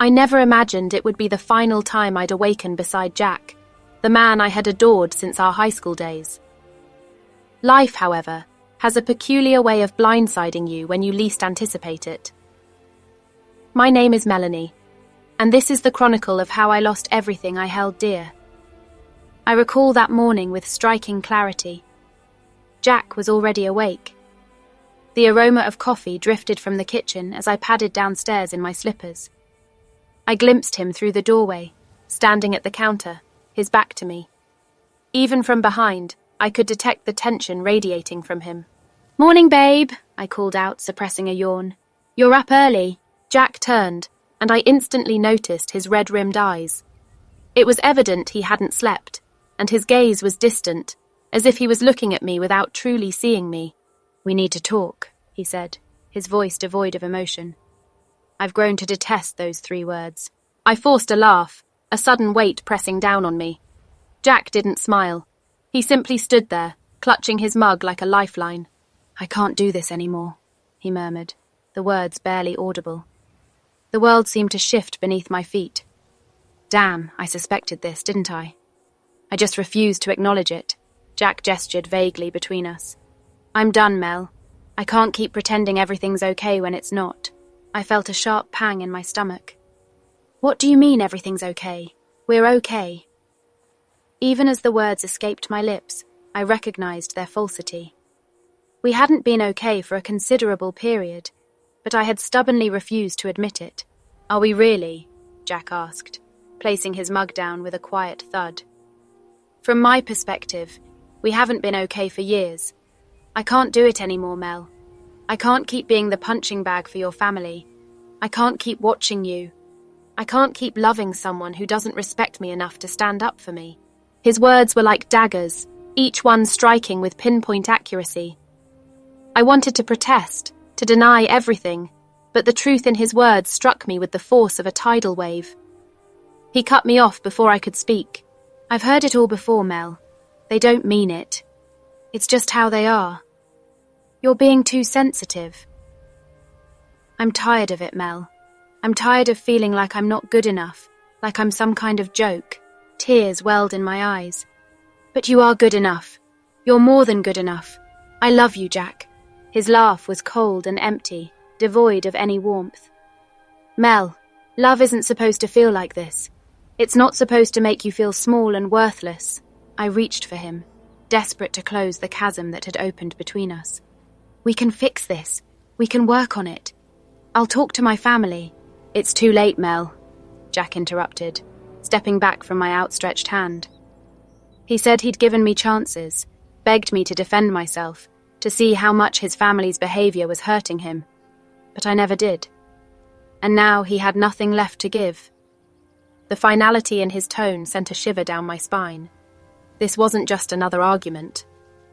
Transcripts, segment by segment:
I never imagined it would be the final time I'd awaken beside Jack, the man I had adored since our high school days. Life, however, has a peculiar way of blindsiding you when you least anticipate it. My name is Melanie, and this is the chronicle of how I lost everything I held dear. I recall that morning with striking clarity. Jack was already awake. The aroma of coffee drifted from the kitchen as I padded downstairs in my slippers. I glimpsed him through the doorway, standing at the counter, his back to me. Even from behind, I could detect the tension radiating from him. "Morning, babe," I called out, suppressing a yawn. "You're up early." Jack turned, and I instantly noticed his red-rimmed eyes. It was evident he hadn't slept, and his gaze was distant, as if he was looking at me without truly seeing me. "We need to talk," he said, his voice devoid of emotion. I've grown to detest those 3 words. I forced a laugh, a sudden weight pressing down on me. Jack didn't smile. He simply stood there, clutching his mug like a lifeline. "I can't do this anymore," he murmured, the words barely audible. The world seemed to shift beneath my feet. Damn, I suspected this, didn't I? I just refused to acknowledge it. Jack gestured vaguely between us. "I'm done, Mel. I can't keep pretending everything's okay when it's not." I felt a sharp pang in my stomach. "What do you mean everything's okay? We're okay." Even as the words escaped my lips, I recognized their falsity. We hadn't been okay for a considerable period, but I had stubbornly refused to admit it. "Are we really?" Jack asked, placing his mug down with a quiet thud. "From my perspective, we haven't been okay for years. I can't do it anymore, Mel. I can't keep being the punching bag for your family. I can't keep watching you. I can't keep loving someone who doesn't respect me enough to stand up for me." His words were like daggers, each one striking with pinpoint accuracy. I wanted to protest, to deny everything, but the truth in his words struck me with the force of a tidal wave. He cut me off before I could speak. "I've heard it all before, Mel. They don't mean it. It's just how they are. You're being too sensitive." "I'm tired of it, Mel. I'm tired of feeling like I'm not good enough, like I'm some kind of joke." Tears welled in my eyes. "But you are good enough. You're more than good enough. I love you, Jack." His laugh was cold and empty, devoid of any warmth. "Mel, love isn't supposed to feel like this. It's not supposed to make you feel small and worthless." I reached for him, desperate to close the chasm that had opened between us. "We can fix this. We can work on it. I'll talk to my family." "It's too late, Mel," Jack interrupted, stepping back from my outstretched hand. He said he'd given me chances, begged me to defend myself, to see how much his family's behavior was hurting him. But I never did. And now he had nothing left to give. The finality in his tone sent a shiver down my spine. This wasn't just another argument.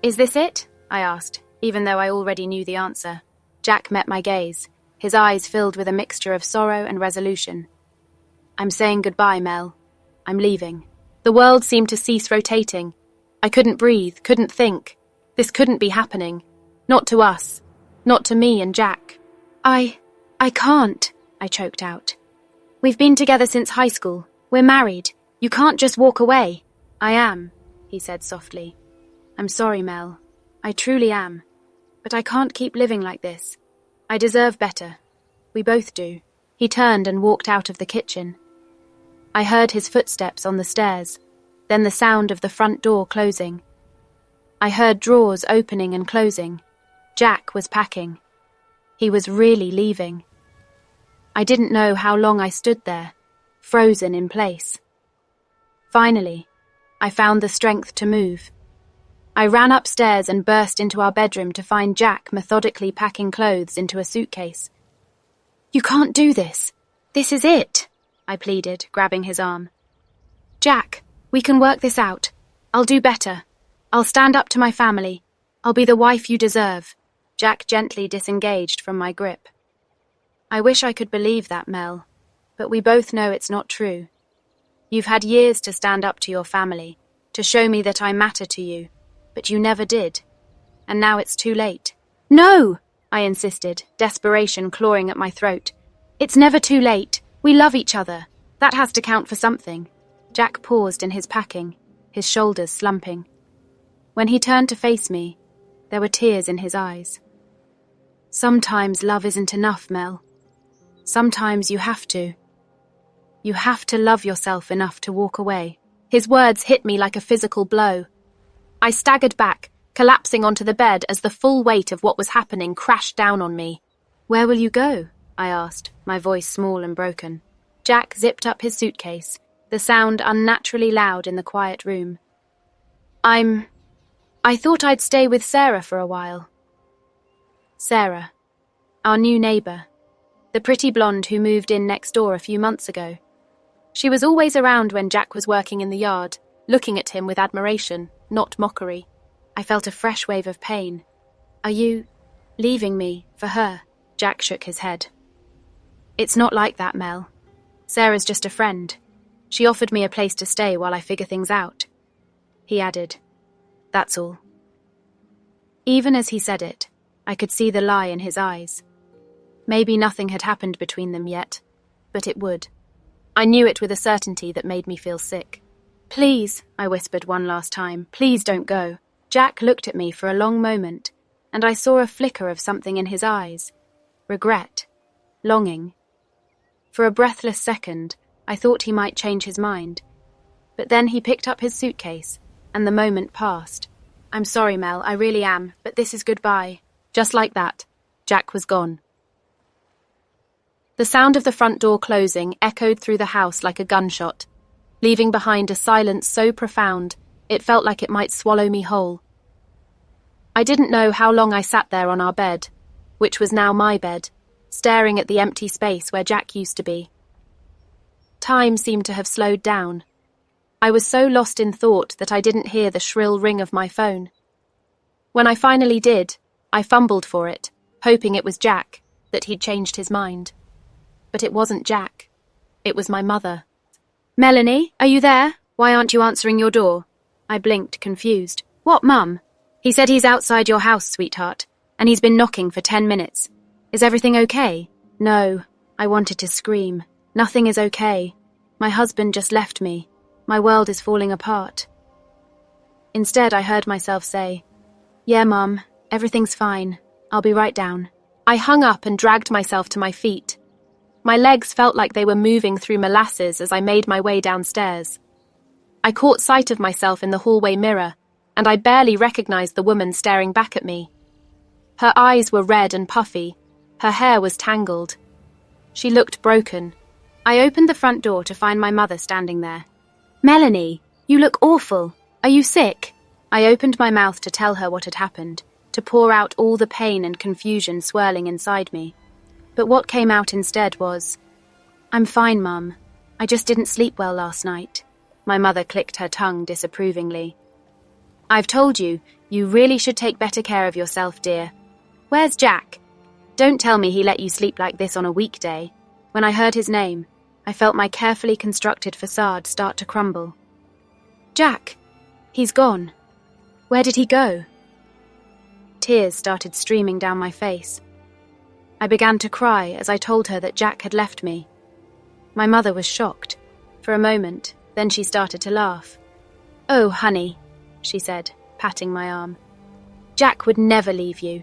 "Is this it?" I asked, even though I already knew the answer. Jack met my gaze, his eyes filled with a mixture of sorrow and resolution. "I'm saying goodbye, Mel. I'm leaving." The world seemed to cease rotating. I couldn't breathe, couldn't think. This couldn't be happening. Not to us. Not to me and Jack. I can't," I choked out. "We've been together since high school. We're married. You can't just walk away." "I am," he said softly. "I'm sorry, Mel. I truly am. But I can't keep living like this. I deserve better. We both do." He turned and walked out of the kitchen. I heard his footsteps on the stairs, then the sound of the front door closing. I heard drawers opening and closing. Jack was packing. He was really leaving. I didn't know how long I stood there, frozen in place. Finally, I found the strength to move. I ran upstairs and burst into our bedroom to find Jack methodically packing clothes into a suitcase. "You can't do this. This is it," I pleaded, grabbing his arm. "Jack, we can work this out. I'll do better. I'll stand up to my family. I'll be the wife you deserve." Jack gently disengaged from my grip. "I wish I could believe that, Mel, but we both know it's not true. You've had years to stand up to your family, to show me that I matter to you, but you never did. And now it's too late." "No!" I insisted, desperation clawing at my throat. "It's never too late. We love each other. That has to count for something. Jack paused in his packing, his shoulders slumping. When he turned to face me, there were tears in his eyes. Sometimes love isn't enough, Mel. Sometimes you have to. You have to love yourself enough to walk away. His words hit me like a physical blow. I staggered back, collapsing onto the bed as the full weight of what was happening crashed down on me. Where will you go? I asked, my voice small and broken. Jack zipped up his suitcase, the sound unnaturally loud in the quiet room. I thought I'd stay with Sarah for a while. Sarah, our new neighbour, the pretty blonde who moved in next door a few months ago. She was always around when Jack was working in the yard, looking at him with admiration, not mockery. I felt a fresh wave of pain. Are you leaving me for her? Jack shook his head. It's not like that, Mel. Sarah's just a friend. She offered me a place to stay while I figure things out. He added, that's all. Even as he said it, I could see the lie in his eyes. Maybe nothing had happened between them yet, but it would. I knew it with a certainty that made me feel sick. Please, I whispered one last time, please don't go. Jack looked at me for a long moment, and I saw a flicker of something in his eyes. Regret. Longing. For a breathless second, I thought he might change his mind. But then he picked up his suitcase, and the moment passed. I'm sorry, Mel, I really am, but this is goodbye. Just like that, Jack was gone. The sound of the front door closing echoed through the house like a gunshot, leaving behind a silence so profound it felt like it might swallow me whole. I didn't know how long I sat there on our bed, which was now my bed, staring at the empty space where Jack used to be. Time seemed to have slowed down. I was so lost in thought that I didn't hear the shrill ring of my phone. When I finally did, I fumbled for it, hoping it was Jack, that he'd changed his mind. But it wasn't Jack. It was my mother. Melanie, are you there? Why aren't you answering your door? I blinked, confused. What, Mum? He said he's outside your house, sweetheart, and he's been knocking for 10 minutes. Is everything okay? No, I wanted to scream. Nothing is okay. My husband just left me. My world is falling apart. Instead, I heard myself say, Yeah, Mum, everything's fine. I'll be right down. I hung up and dragged myself to my feet. My legs felt like they were moving through molasses as I made my way downstairs. I caught sight of myself in the hallway mirror, and I barely recognized the woman staring back at me. Her eyes were red and puffy. Her hair was tangled. She looked broken. I opened the front door to find my mother standing there. Melanie, you look awful. Are you sick? I opened my mouth to tell her what had happened, to pour out all the pain and confusion swirling inside me. But what came out instead was, I'm fine, Mum. I just didn't sleep well last night. My mother clicked her tongue disapprovingly. I've told you, you really should take better care of yourself, dear. Where's Jack? Don't tell me he let you sleep like this on a weekday. When I heard his name, I felt my carefully constructed facade start to crumble. Jack, he's gone. Where did he go? Tears started streaming down my face. I began to cry as I told her that Jack had left me. My mother was shocked. For a moment, then she started to laugh. Oh, honey, she said, patting my arm. Jack would never leave you.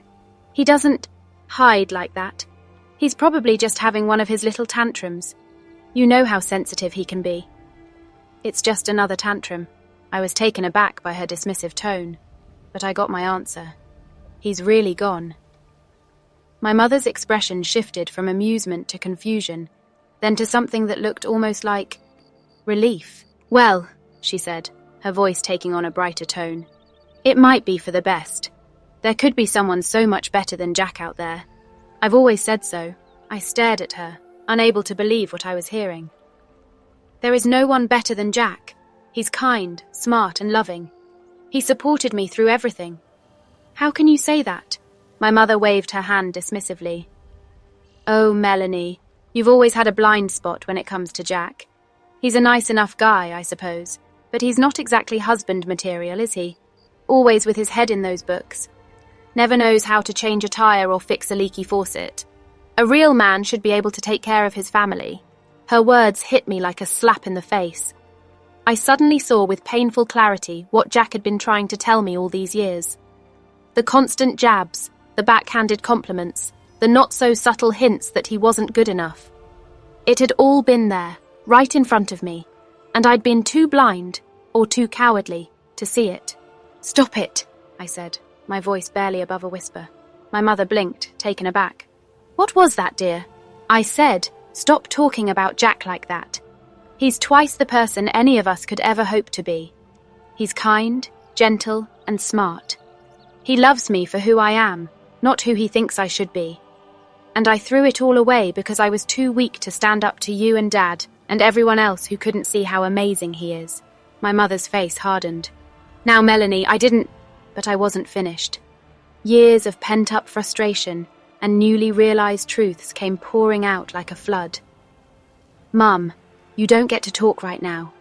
He doesn't hide like that. He's probably just having one of his little tantrums. You know how sensitive he can be. It's just another tantrum. I was taken aback by her dismissive tone, but I got my answer. He's really gone. My mother's expression shifted from amusement to confusion, then to something that looked almost like relief. Well, she said, her voice taking on a brighter tone, it might be for the best. There could be someone so much better than Jack out there. I've always said so. I stared at her, unable to believe what I was hearing. There is no one better than Jack. He's kind, smart, and loving. He supported me through everything. How can you say that? My mother waved her hand dismissively. Oh, Melanie, you've always had a blind spot when it comes to Jack. He's a nice enough guy, I suppose, but he's not exactly husband material, is he? Always with his head in those books. Never knows how to change a tire or fix a leaky faucet. A real man should be able to take care of his family. Her words hit me like a slap in the face. I suddenly saw with painful clarity what Jack had been trying to tell me all these years. The constant jabs, the backhanded compliments, the not-so-subtle hints that he wasn't good enough. It had all been there, right in front of me, and I'd been too blind, or too cowardly, to see it. "Stop it," I said, my voice barely above a whisper. My mother blinked, taken aback. "What was that, dear?" I said, "Stop talking about Jack like that. He's twice the person any of us could ever hope to be. He's kind, gentle, and smart. He loves me for who I am, not who he thinks I should be. And I threw it all away because I was too weak to stand up to you and Dad and everyone else who couldn't see how amazing he is." My mother's face hardened. "Now, Melanie, But I wasn't finished. Years of pent-up frustration and newly realized truths came pouring out like a flood. "Mum, you don't get to talk right now.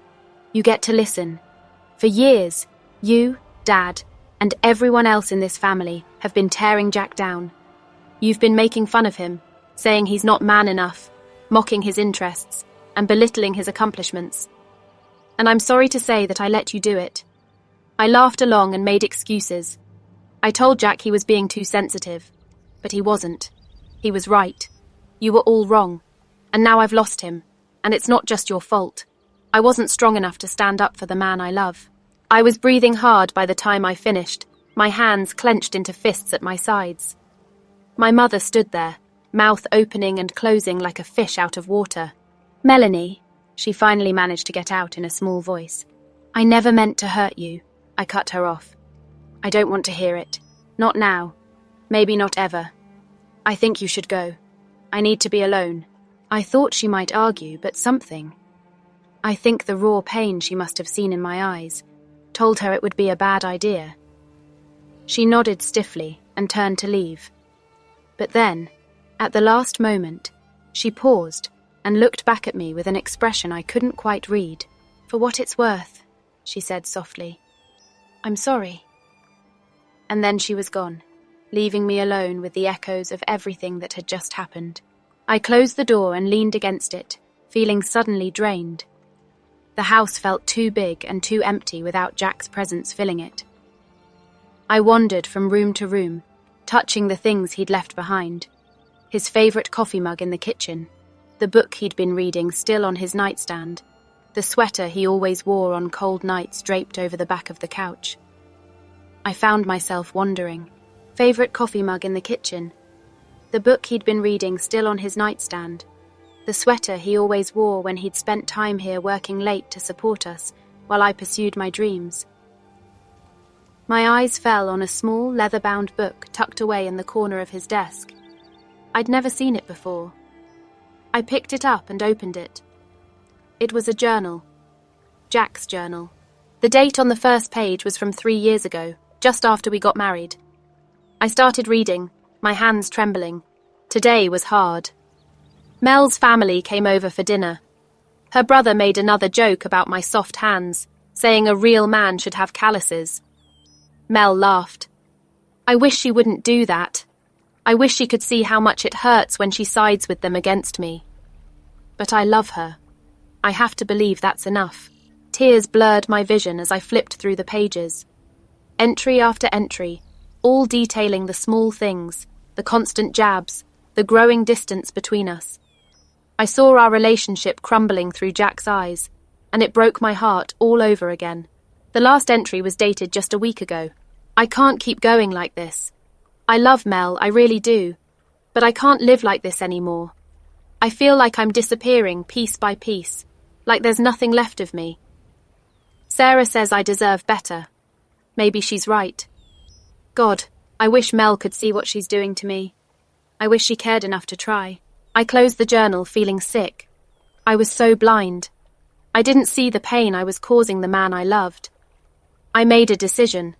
You get to listen. For years, you, Dad, and everyone else in this family have been tearing Jack down. You've been making fun of him, saying he's not man enough, mocking his interests, and belittling his accomplishments. And I'm sorry to say that I let you do it. I laughed along and made excuses. I told Jack he was being too sensitive, but he wasn't. He was right. You were all wrong, and now I've lost him, and it's not just your fault. I wasn't strong enough to stand up for the man I love." I was breathing hard by the time I finished, my hands clenched into fists at my sides. My mother stood there, mouth opening and closing like a fish out of water. "Melanie," she finally managed to get out in a small voice, "I never meant to hurt you." I cut her off. "I don't want to hear it. Not now. Maybe not ever. I think you should go. I need to be alone." I thought she might argue, but I think the raw pain she must have seen in my eyes told her it would be a bad idea. She nodded stiffly and turned to leave. But then, at the last moment, she paused and looked back at me with an expression I couldn't quite read. "For what it's worth," she said softly, "I'm sorry." And then she was gone, leaving me alone with the echoes of everything that had just happened. I closed the door and leaned against it, feeling suddenly drained. The house felt too big and too empty without Jack's presence filling it. I wandered from room to room, touching the things he'd left behind. His favourite coffee mug in the kitchen, the book he'd been reading still on his nightstand, the sweater he always wore on cold nights draped over the back of the couch. I found myself wondering. Favourite coffee mug in the kitchen, the book he'd been reading still on his nightstand, the sweater he always wore when he'd spent time here working late to support us while I pursued my dreams. My eyes fell on a small leather-bound book tucked away in the corner of his desk. I'd never seen it before. I picked it up and opened it. It was a journal. Jack's journal. The date on the first page was from 3 years ago, just after we got married. I started reading, my hands trembling. Today was hard. Mel's family came over for dinner. Her brother made another joke about my soft hands, saying a real man should have calluses. Mel laughed. I wish she wouldn't do that. I wish she could see how much it hurts when she sides with them against me. But I love her. I have to believe that's enough. Tears blurred my vision as I flipped through the pages. Entry after entry, all detailing the small things, the constant jabs, the growing distance between us. I saw our relationship crumbling through Jack's eyes, and it broke my heart all over again. The last entry was dated just a week ago. I can't keep going like this. I love Mel, I really do, but I can't live like this anymore. I feel like I'm disappearing piece by piece, like there's nothing left of me. Sarah says I deserve better. Maybe she's right. God, I wish Mel could see what she's doing to me. I wish she cared enough to try. I closed the journal feeling sick. I was so blind. I didn't see the pain I was causing the man I loved. I made a decision.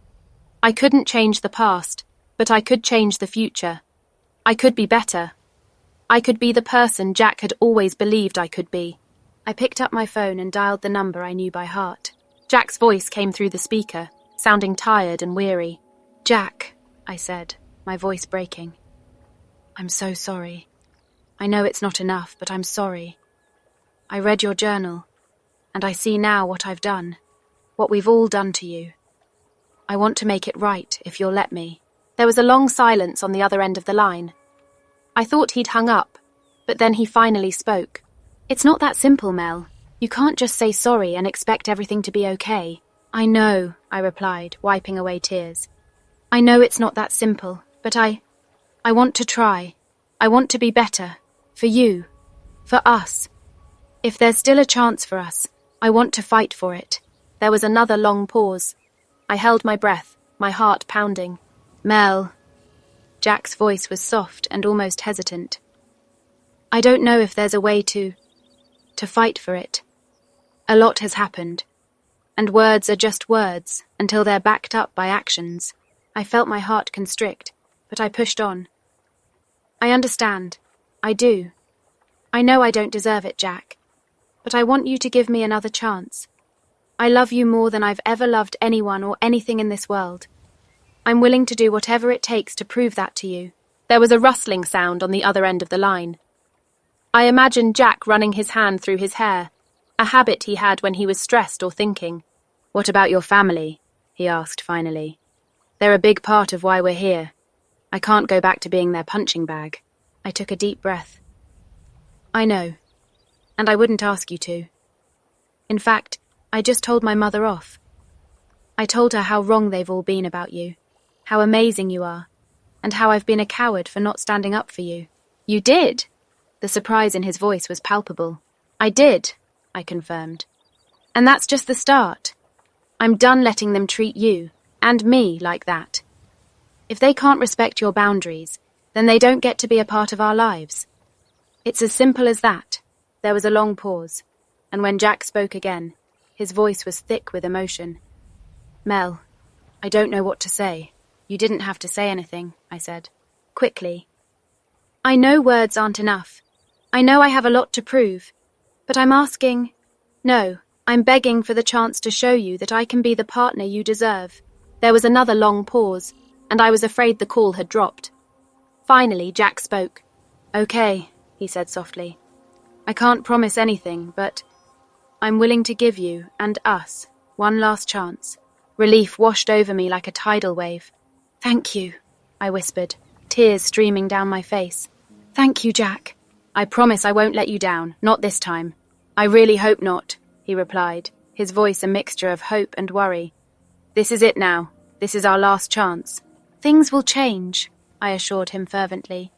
I couldn't change the past, but I could change the future. I could be better. I could be the person Jack had always believed I could be. I picked up my phone and dialed the number I knew by heart. Jack's voice came through the speaker, sounding tired and weary. "Jack," I said, my voice breaking. "I'm so sorry. I know it's not enough, but I'm sorry. I read your journal, and I see now what I've done, what we've all done to you. I want to make it right, if you'll let me." There was a long silence on the other end of the line. I thought he'd hung up, but then he finally spoke. "It's not that simple, Mel. You can't just say sorry and expect everything to be okay." "I know," I replied, wiping away tears. "I know it's not that simple, but I want to try. I want to be better. For you. For us. If there's still a chance for us, I want to fight for it." There was another long pause. I held my breath, my heart pounding. "Mel." Jack's voice was soft and almost hesitant. "I don't know if there's a way to fight for it. A lot has happened, and words are just words until they're backed up by actions." I felt my heart constrict, but I pushed on. "I understand. I do. I know I don't deserve it, Jack, but I want you to give me another chance. I love you more than I've ever loved anyone or anything in this world. I'm willing to do whatever it takes to prove that to you." There was a rustling sound on the other end of the line. I imagined Jack running his hand through his hair, a habit he had when he was stressed or thinking. "What about your family?" he asked finally. "They're a big part of why we're here. I can't go back to being their punching bag." I took a deep breath. "I know, and I wouldn't ask you to. In fact, I just told my mother off. I told her how wrong they've all been about you, how amazing you are, and how I've been a coward for not standing up for you." "You did?" The surprise in his voice was palpable. "I did," I confirmed. "And that's just the start. I'm done letting them treat you, and me, like that. If they can't respect your boundaries, then they don't get to be a part of our lives. It's as simple as that." There was a long pause, and when Jack spoke again, his voice was thick with emotion. "Mel, I don't know what to say." "You didn't have to say anything," I said, quickly. "I know words aren't enough. I know I have a lot to prove, but I'm asking— No, I'm begging for the chance to show you that I can be the partner you deserve." There was another long pause, and I was afraid the call had dropped. Finally, Jack spoke. "Okay," he said softly. "I can't promise anything, but I'm willing to give you, and us, one last chance." Relief washed over me like a tidal wave. "Thank you," I whispered, tears streaming down my face. "Thank you, Jack." "I promise I won't let you down, not this time." "I really hope not," he replied, his voice a mixture of hope and worry. "This is it now. This is our last chance." "Things will change," I assured him fervently.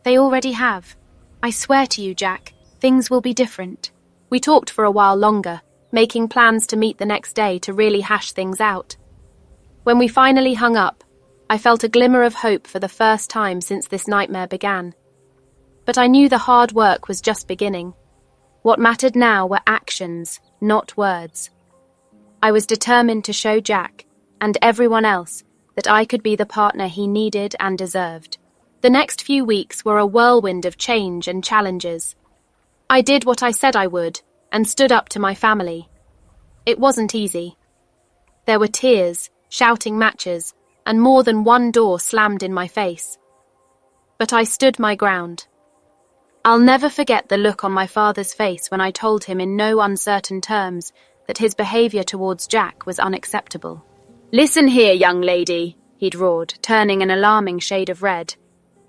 "They already have. I swear to you, Jack, things will be different." We talked for a while longer, making plans to meet the next day to really hash things out. When we finally hung up, I felt a glimmer of hope for the first time since this nightmare began. But I knew the hard work was just beginning. What mattered now were actions, not words. I was determined to show Jack, and everyone else, that I could be the partner he needed and deserved. The next few weeks were a whirlwind of change and challenges. I did what I said I would, and stood up to my family. It wasn't easy. There were tears, shouting matches, and more than one door slammed in my face. But I stood my ground. I'll never forget the look on my father's face when I told him in no uncertain terms that his behaviour towards Jack was unacceptable. "Listen here, young lady," he'd roared, turning an alarming shade of red.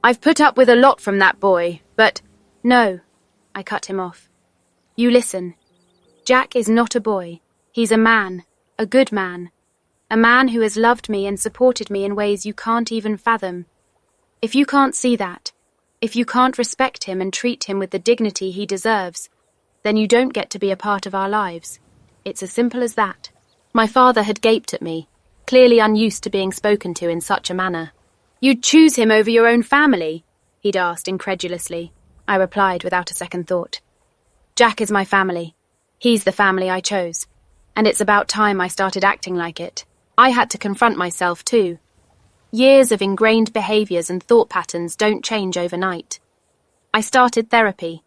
"I've put up with a lot from that boy, but—" "No," I cut him off. "You listen. Jack is not a boy. He's a man, a good man. A man who has loved me and supported me in ways you can't even fathom. If you can't see that, if you can't respect him and treat him with the dignity he deserves, then you don't get to be a part of our lives. It's as simple as that." My father had gaped at me, clearly unused to being spoken to in such a manner. "You'd choose him over your own family?" he'd asked incredulously. I replied without a second thought. "Jack is my family. He's the family I chose. And it's about time I started acting like it. I had to confront myself too. Years of ingrained behaviours and thought patterns don't change overnight. I started therapy.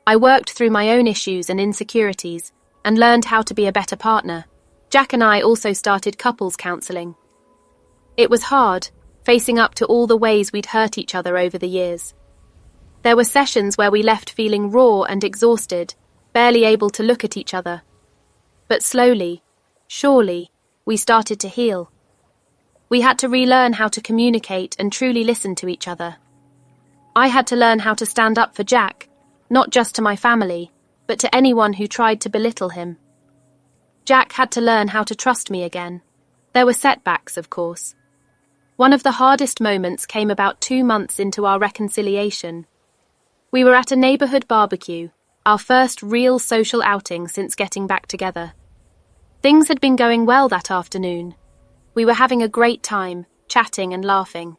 I worked through my own issues and insecurities and learned how to be a better partner. Jack and I also started couples counselling. It was hard, facing up to all the ways we'd hurt each other over the years. There were sessions where we left feeling raw and exhausted, barely able to look at each other. But slowly, surely, we started to heal. We had to relearn how to communicate and truly listen to each other. I had to learn how to stand up for Jack, not just to my family, but to anyone who tried to belittle him. Jack had to learn how to trust me again. There were setbacks, of course. One of the hardest moments came about 2 months into our reconciliation. We were at a neighborhood barbecue, our first real social outing since getting back together. Things had been going well that afternoon. We were having a great time, chatting and laughing.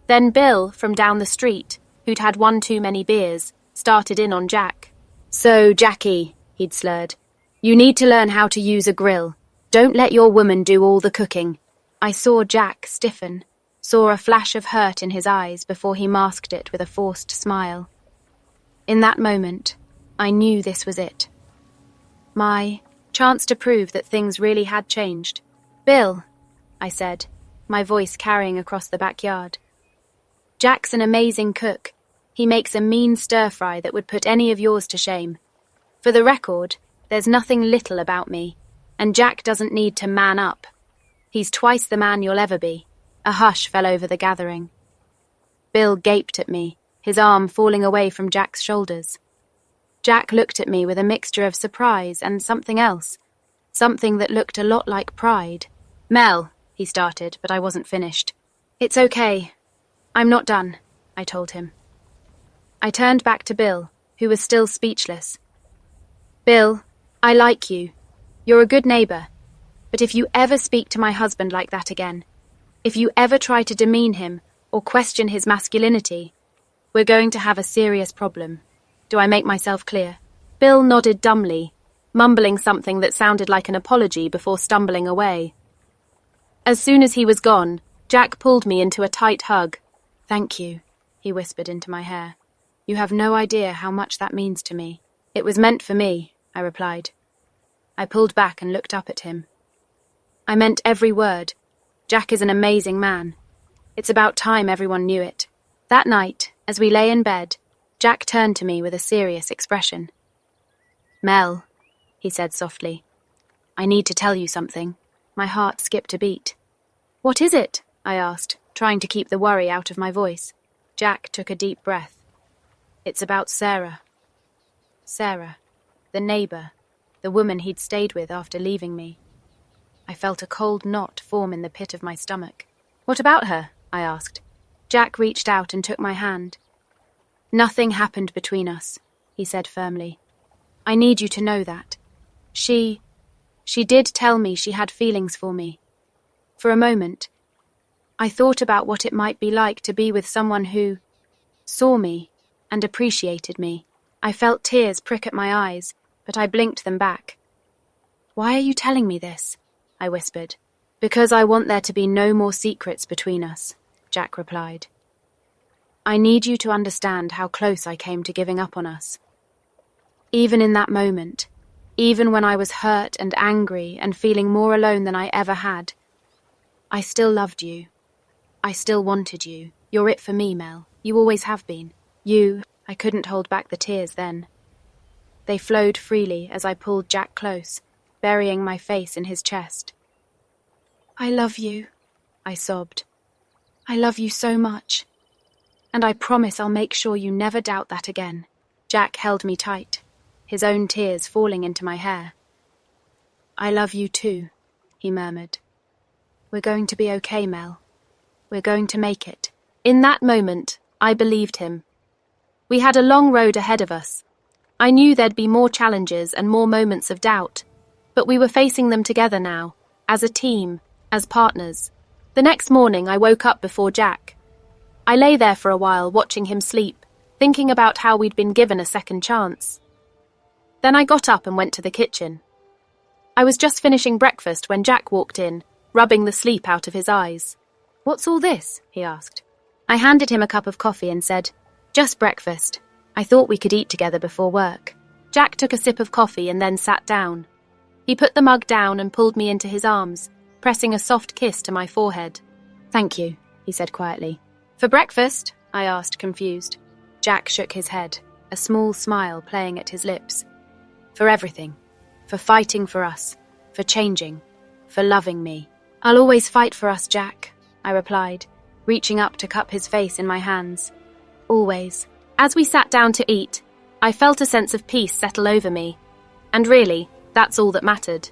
Then Bill, from down the street, who'd had one too many beers, started in on Jack. "So, Jackie," he'd slurred, "you need to learn how to use a grill. Don't let your woman do all the cooking." I saw Jack stiffen, saw a flash of hurt in his eyes before he masked it with a forced smile. In that moment, I knew this was it. My chance to prove that things really had changed. "Bill," I said, my voice carrying across the backyard. "Jack's an amazing cook. He makes a mean stir-fry that would put any of yours to shame. For the record, there's nothing little about me, and Jack doesn't need to man up. He's twice the man you'll ever be." A hush fell over the gathering. Bill gaped at me, his arm falling away from Jack's shoulders. Jack looked at me with a mixture of surprise and something else, something that looked a lot like pride. "Mel," he started, but I wasn't finished. "It's okay. I'm not done," I told him. I turned back to Bill, who was still speechless. "Bill, I like you. You're a good neighbor. But if you ever speak to my husband like that again, if you ever try to demean him or question his masculinity, we're going to have a serious problem. Do I make myself clear?" Bill nodded dumbly, mumbling something that sounded like an apology before stumbling away. As soon as he was gone, Jack pulled me into a tight hug. "Thank you," he whispered into my hair. "You have no idea how much that means to me." "It was meant for me," I replied. I pulled back and looked up at him. I meant every word. Jack is an amazing man. It's about time everyone knew it. That night, as we lay in bed, Jack turned to me with a serious expression. "Mel," he said softly, "I need to tell you something." My heart skipped a beat. "What is it?" I asked, trying to keep the worry out of my voice. Jack took a deep breath. "It's about Sarah." Sarah, the neighbor, the woman he'd stayed with after leaving me. I felt a cold knot form in the pit of my stomach. "What about her?" I asked. Jack reached out and took my hand. "Nothing happened between us," he said firmly. "I need you to know that. She did tell me she had feelings for me. For a moment, I thought about what it might be like to be with someone who saw me and appreciated me. I felt tears prick at my eyes, but I blinked them back. "Why are you telling me this?" I whispered. "Because I want there to be no more secrets between us," Jack replied. "I need you to understand how close I came to giving up on us. Even in that moment, even when I was hurt and angry and feeling more alone than I ever had, I still loved you. I still wanted you. You're it for me, Mel. You always have been. I couldn't hold back the tears then. They flowed freely as I pulled Jack close, burying my face in his chest. "I love you," I sobbed. "I love you so much. And I promise I'll make sure you never doubt that again." Jack held me tight, his own tears falling into my hair. "I love you too," he murmured. "We're going to be okay, Mel. We're going to make it." In that moment, I believed him. We had a long road ahead of us. I knew there'd be more challenges and more moments of doubt, but we were facing them together now, as a team, as partners. The next morning, I woke up before Jack. I lay there for a while, watching him sleep, thinking about how we'd been given a second chance. Then I got up and went to the kitchen. I was just finishing breakfast when Jack walked in, rubbing the sleep out of his eyes. "What's all this?" he asked. I handed him a cup of coffee and said, "Just breakfast. I thought we could eat together before work." Jack took a sip of coffee and then sat down. He put the mug down and pulled me into his arms, pressing a soft kiss to my forehead. "Thank you," he said quietly. "For breakfast?" I asked, confused. Jack shook his head, a small smile playing at his lips. For everything. For fighting for us. For changing. For loving me. I'll always fight for us, Jack, I replied, reaching up to cup his face in my hands. Always. As we sat down to eat, I felt a sense of peace settle over me. And really, that's all that mattered.